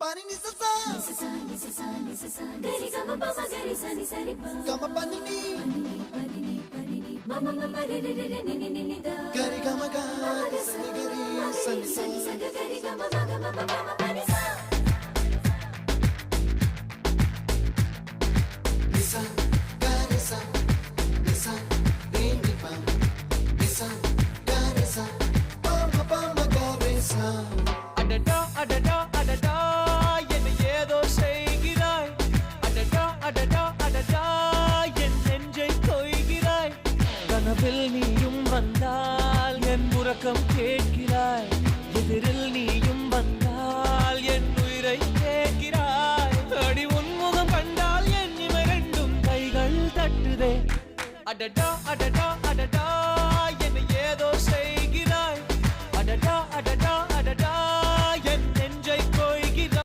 Pani ni sa sa gari ga ma pa ma gari sa ni sa ri pa ga ma pani ni ma ma ma re re re ni ni ni da gari ga ma ga sa ni gari sa ni sa gari ga ma ga ma pa ma pa ni sa ni sa gari sa re ni pa ni sa gari sa pa ma gari sa adada adada adada என்ன ஏதோ செய்கிறாய் அடடா அடடா அடடா என் நெஞ்சை கொய்கிறாய் கனவில் நீயும் வந்தால் என் உறக்கம் கேட்கிறாய் எதிரில் நீயும் வந்தால் என் உயிரை கேட்கிறாய் அடி உன்முகம் கண்டால் என் இமை ரெண்டும் கைகள் தட்டுதே அடடா அடடா